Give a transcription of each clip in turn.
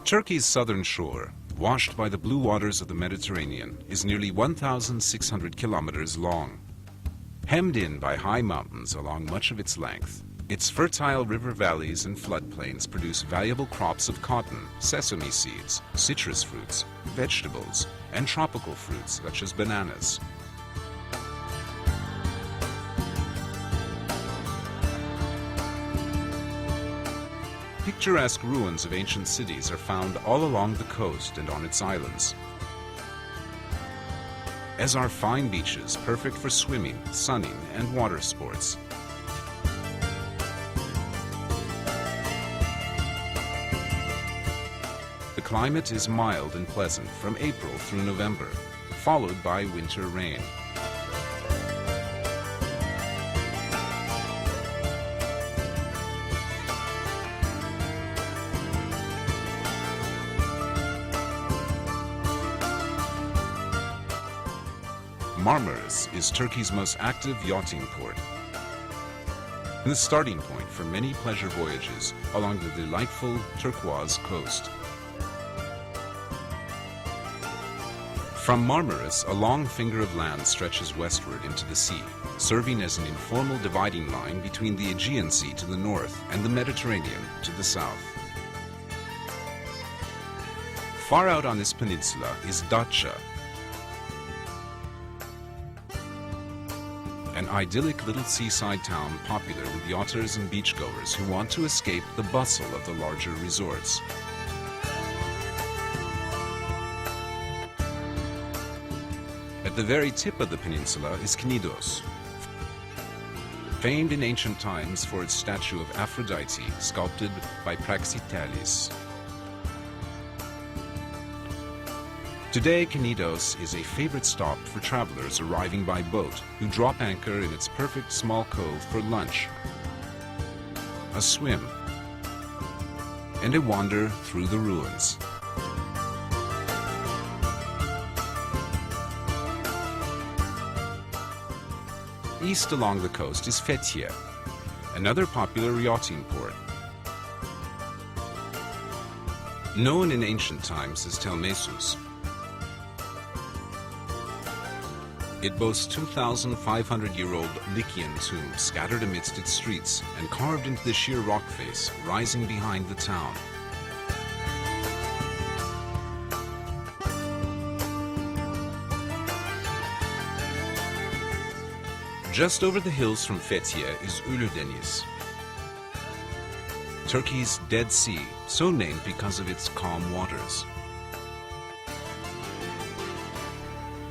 Turkey's southern shore, washed by the blue waters of the Mediterranean, is nearly 1,600 kilometers long. Hemmed in by high mountains along much of its length, its fertile river valleys and floodplains produce valuable crops of cotton, sesame seeds, citrus fruits, vegetables, and tropical fruits such as bananas. Picturesque ruins of ancient cities are found all along the coast and on its islands, as are fine beaches perfect for swimming, sunning, and water sports. The climate is mild and pleasant from April through November, followed by winter rain. Marmaris is Turkey's most active yachting port, and the starting point for many pleasure voyages along the delightful turquoise coast. From Marmaris, a long finger of land stretches westward into the sea, serving as an informal dividing line between the Aegean Sea to the north and the Mediterranean to the south. Far out on this peninsula is Datça, an idyllic little seaside town popular with yachters and beachgoers who want to escape the bustle of the larger resorts. At the very tip of the peninsula is Knidos, famed in ancient times for its statue of Aphrodite sculpted by Praxiteles. Today, Knidos is a favorite stop for travelers arriving by boat who drop anchor in its perfect small cove for lunch, a swim, and a wander through the ruins. East along the coast is Fethiye, another popular yachting port. Known in ancient times as Tel Messus, it boasts 2,500-year-old Lycian tombs scattered amidst its streets and carved into the sheer rock face rising behind the town. Just over the hills from Fethiye is Uludeniz, Turkey's Dead Sea, so named because of its calm waters.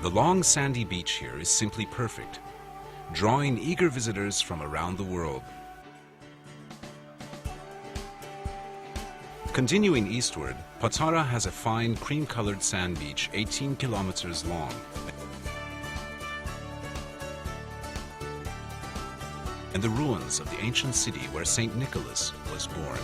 The long sandy beach here is simply perfect, drawing eager visitors from around the world. Continuing eastward, Patara has a fine cream-colored sand beach 18 kilometers long, and the ruins of the ancient city where Saint Nicholas was born.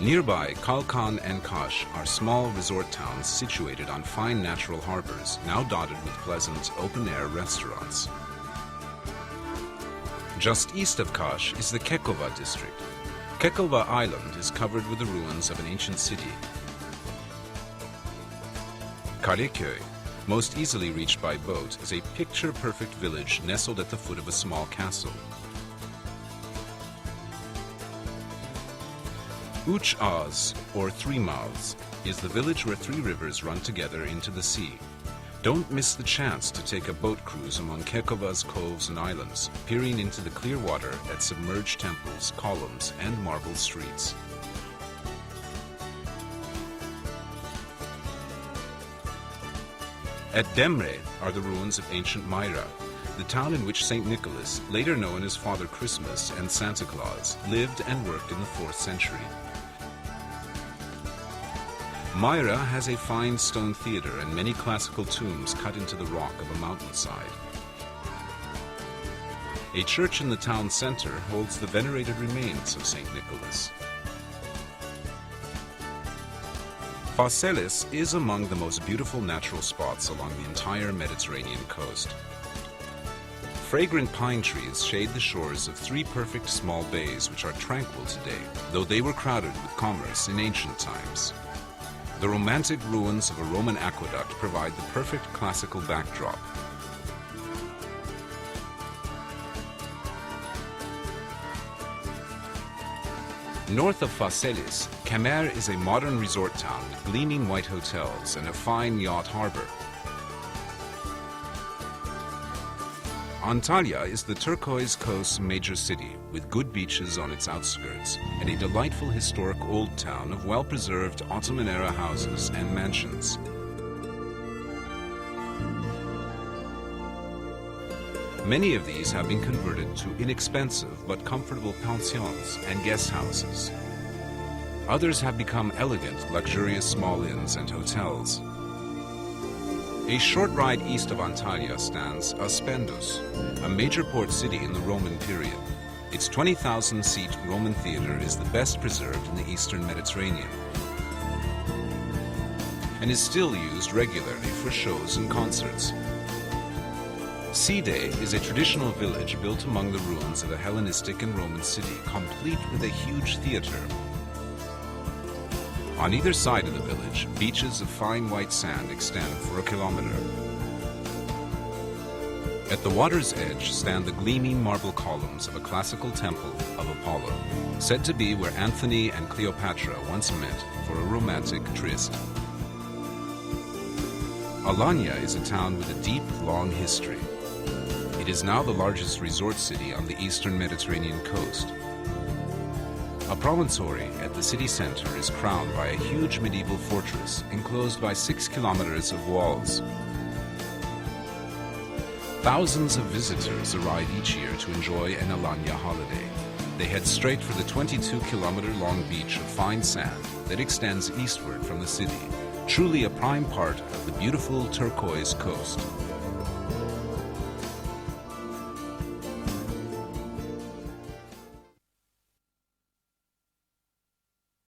Nearby, Kalkan and Kaş are small resort towns situated on fine natural harbors, now dotted with pleasant open-air restaurants. Just east of Kaş is the Kekova district. Kekova Island is covered with the ruins of an ancient city. Kaleköy, most easily reached by boat, is a picture-perfect village nestled at the foot of a small castle. Üç Ağız, or Three Mouths, is the village where three rivers run together into the sea. Don't miss the chance to take a boat cruise among Kekova's coves and islands, peering into the clear water at submerged temples, columns, and marble streets. At Demre are the ruins of ancient Myra, the town in which St. Nicholas, later known as Father Christmas and Santa Claus, lived and worked in the 4th century. Myra has a fine stone theater and many classical tombs cut into the rock of a mountainside. A church in the town center holds the venerated remains of St. Nicholas. Phaselis is among the most beautiful natural spots along the entire Mediterranean coast. fragrant pine trees shade the shores of three perfect small bays which are tranquil today, though they were crowded with commerce in ancient times. The romantic ruins of a Roman aqueduct provide the perfect classical backdrop. North of Phaselis, Kemer is a modern resort town with gleaming white hotels and a fine yacht harbor. Antalya is the turquoise coast's major city, with good beaches on its outskirts, and a delightful historic old town of well-preserved Ottoman-era houses and mansions. Many of these have been converted to inexpensive but comfortable pensions and guest houses. Others have become elegant, luxurious small inns and hotels. A short ride east of Antalya stands Aspendus, a major port city in the Roman period. Its 20,000-seat Roman theater is the best preserved in the eastern Mediterranean and is still used regularly for shows and concerts. Side is a traditional village built among the ruins of a Hellenistic and Roman city, complete with a huge theater. On either side of the village, beaches of fine white sand extend for a kilometer. At the water's edge stand the gleaming marble columns of a classical temple of Apollo, said to be where Antony and Cleopatra once met for a romantic tryst. Alanya is a town with a deep, long history. It is now the largest resort city on the eastern Mediterranean coast. A promontory at the city center is crowned by a huge medieval fortress enclosed by 6 kilometers of walls. Thousands of visitors arrive each year to enjoy an Alanya holiday. They head straight for the 22-kilometer-long beach of fine sand that extends eastward from the city, truly a prime part of the beautiful turquoise coast.